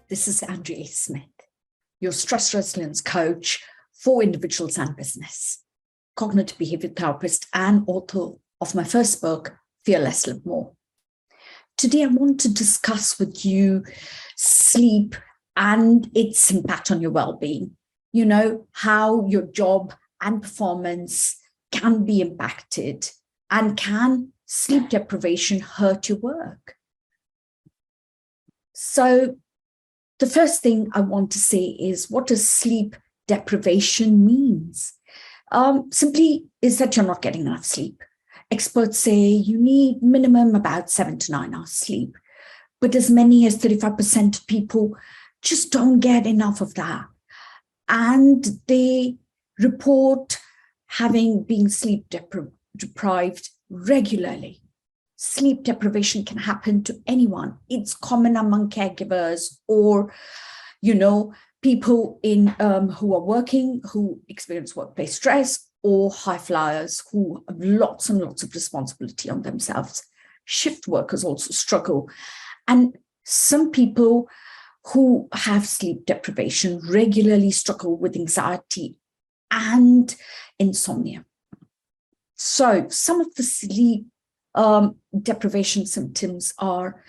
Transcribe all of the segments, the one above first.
This is Andrea Smith, your stress resilience coach for individuals and business, cognitive behavior therapist, and author of my first book, Fear Less, Live More. Today, I want to discuss with you sleep and its impact on your well-being. You know, how your job and performance can be impacted, and can sleep deprivation hurt your work? So the first thing I want to say is, what does sleep deprivation means? Simply is that you're not getting enough sleep. Experts say you need minimum about 7 to 9 hours sleep, but as many as 35% of people just don't get enough of that. And they report being sleep deprived regularly. Sleep deprivation can happen to anyone. It's common among caregivers or, people who are working, who experience workplace stress, or high flyers who have lots and lots of responsibility on themselves. Shift workers also struggle. And some people who have sleep deprivation regularly struggle with anxiety and insomnia. So some of the sleep deprivation symptoms are,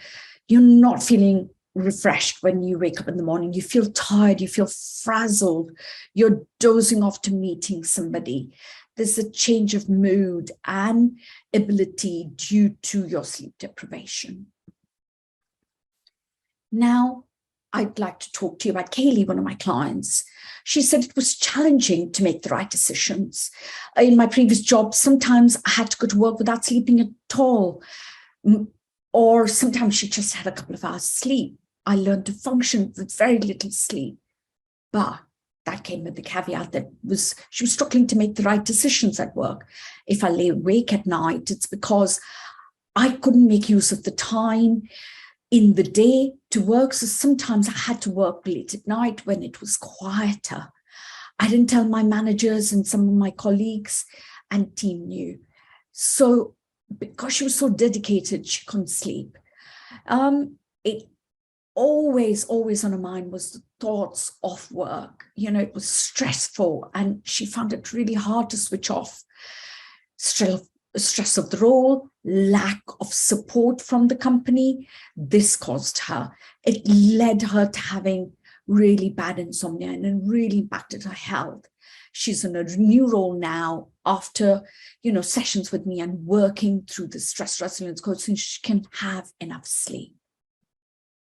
you're not feeling refreshed when you wake up in the morning. You feel tired, you feel frazzled, you're dozing off to meeting somebody. There's a change of mood and ability due to your sleep deprivation. Now, I'd like to talk to you about Kaylee, one of my clients. She said it was challenging to make the right decisions. In my previous job, sometimes I had to go to work without sleeping at all. Or sometimes she just had a couple of hours sleep. I learned to function with very little sleep. But that came with the caveat that she was struggling to make the right decisions at work. If I lay awake at night, it's because I couldn't make use of the time in the day to work. So sometimes I had to work late at night when it was quieter. I didn't tell my managers, and some of my colleagues and team knew. So because she was so dedicated, she couldn't sleep. It always on her mind was the thoughts of work. It was stressful, and she found it really hard to switch off. Stress of the role, lack of support from the company, this caused her. It led her to having really bad insomnia, and it really impacted her health. She's in a new role now after, sessions with me and working through the stress resilience coach, so she can have enough sleep.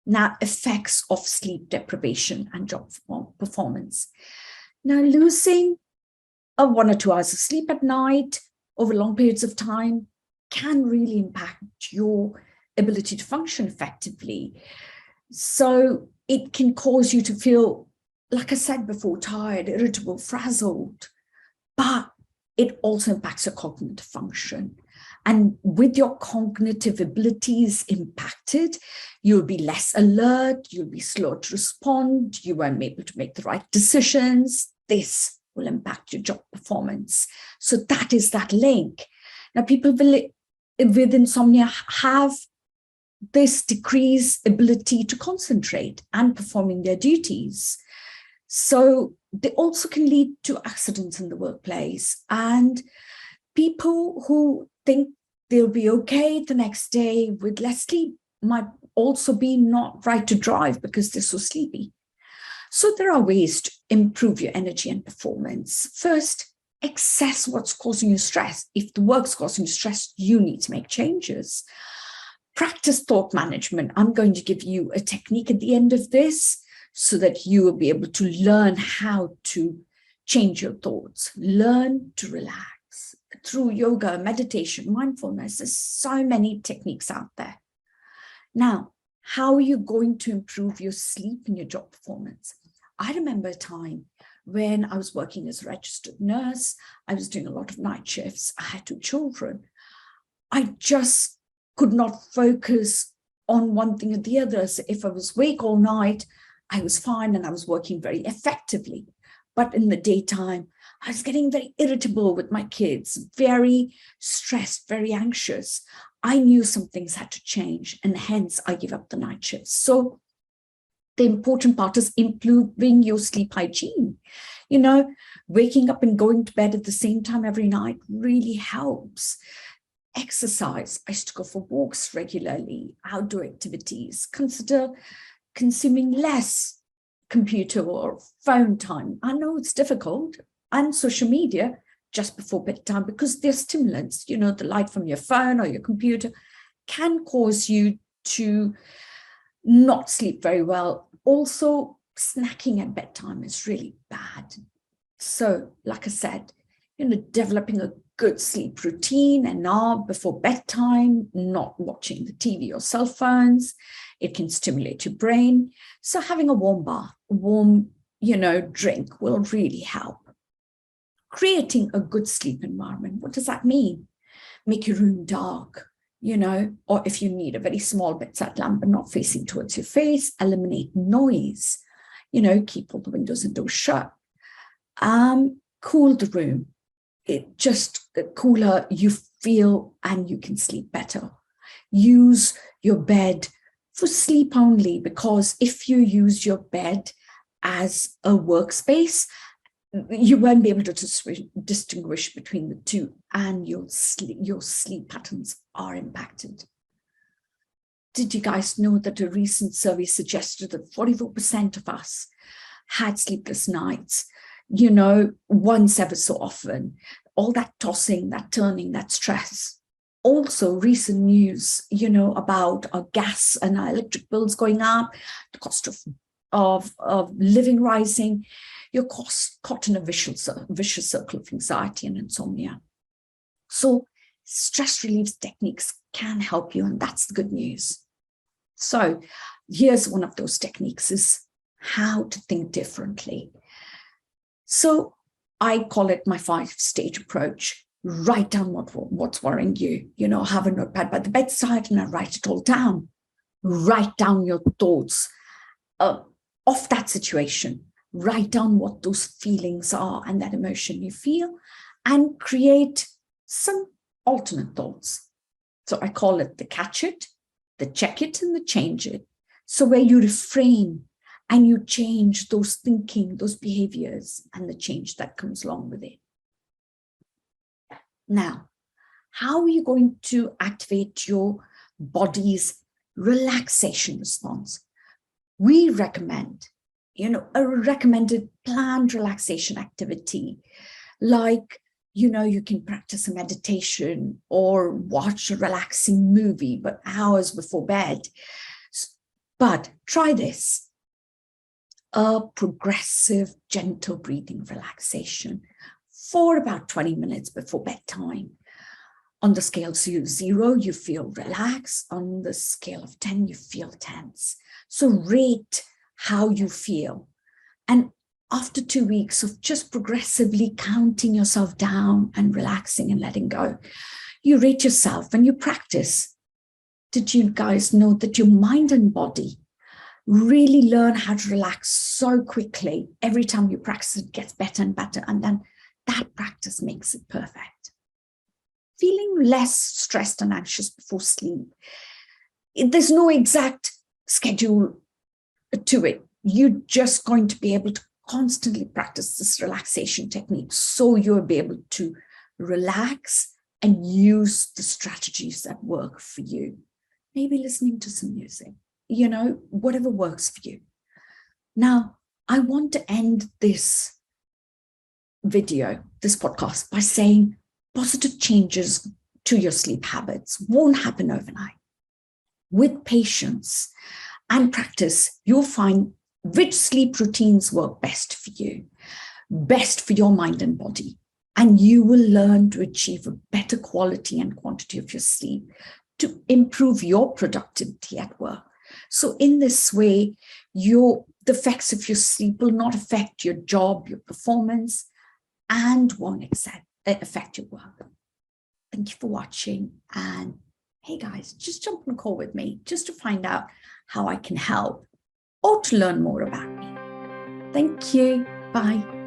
Now, effects of sleep deprivation and job performance. Now, losing 1 or 2 hours of sleep at night over long periods of time can really impact your ability to function effectively. So it can cause you to feel, like I said before, tired, irritable, frazzled, but it also impacts your cognitive function. And with your cognitive abilities impacted, you'll be less alert, you'll be slow to respond, you won't be able to make the right decisions. This will impact your job performance. So that is that link. Now, people with insomnia have this decreased ability to concentrate and performing their duties. So they also can lead to accidents in the workplace. And people who think they'll be okay the next day with less sleep might also be not right to drive because they're so sleepy. So there are ways to improve your energy and performance. First, assess what's causing you stress. If the work's causing you stress, you need to make changes. Practice thought management. I'm going to give you a technique at the end of this so that you will be able to learn how to change your thoughts. Learn to relax through yoga, meditation, mindfulness. There's so many techniques out there. Now, how are you going to improve your sleep and your job performance? I remember a time when I was working as a registered nurse. I was doing a lot of night shifts. I had 2 children. I just could not focus on one thing or the other. So if I was awake all night, I was fine and I was working very effectively. But in the daytime, I was getting very irritable with my kids, very stressed, very anxious. I knew some things had to change, and hence I gave up the night shifts. So The important part is improving your sleep hygiene. You know, waking up and going to bed at the same time every night really helps. Exercise. I used to go for walks regularly, outdoor activities. Consider consuming less computer or phone time. I know it's difficult, and social media just before bedtime, because they're stimulants. You know, the light from your phone or your computer can cause you to not sleep very well. Also, snacking at bedtime is really bad. So, like I said, you know, developing a good sleep routine an hour before bedtime, not watching the TV or cell phones. It can stimulate your brain. So having a warm bath, warm, drink will really help. Creating a good sleep environment. What does that mean? Make your room dark, or if you need a very small bedside lamp but not facing towards your face, eliminate noise, keep all the windows and doors shut. Cool the room. It just the cooler you feel and you can sleep better. Use your bed for sleep only, because if you use your bed as a workspace, you won't be able to distinguish between the two, and your sleep patterns are impacted. Did you guys know that a recent survey suggested that 44% of us had sleepless nights, once ever so often? All that tossing, that turning, that stress. Also, recent news, about our gas and our electric bills going up, the cost of living rising. You're caught in a vicious circle of anxiety and insomnia. So stress relief techniques can help you, and that's the good news. So here's one of those techniques, is how to think differently. So I call it my 5-stage approach. Write down what's worrying you. Have a notepad by the bedside and I write it all down. Write down your thoughts of that situation. Write down what those feelings are and that emotion you feel, and create some alternate thoughts. So I call it the catch it, the check it, and the change it. So where you refrain and you change those thinking, those behaviors, and the change that comes along with it. Now, how are you going to activate your body's relaxation response? We recommend, a recommended planned relaxation activity, like, you can practice a meditation or watch a relaxing movie, but hours before bed. But try this. A progressive, gentle breathing relaxation for about 20 minutes before bedtime. On the scale of 0, you feel relaxed. On the scale of 10, you feel tense. So rate how you feel. And after 2 weeks of just progressively counting yourself down and relaxing and letting go, you rate yourself and you practice. Did you guys know that your mind and body really learn how to relax so quickly? Every time you practice, it gets better and better. And then that practice makes it perfect. Feeling less stressed and anxious before sleep. There's no exact schedule to it. You're just going to be able to constantly practice this relaxation technique, so you'll be able to relax and use the strategies that work for you. Maybe listening to some music, whatever works for you. Now, I want to end this video, this podcast, by saying positive changes to your sleep habits won't happen overnight. With patience and practice, you'll find which sleep routines work best for you, best for your mind and body, and you will learn to achieve a better quality and quantity of your sleep to improve your productivity at work. So in this way, the effects of your sleep will not affect your job, your performance, and won't affect your work. Thank you for watching. And hey guys, just jump on a call with me just to find out how I can help or to learn more about me. Thank you. Bye.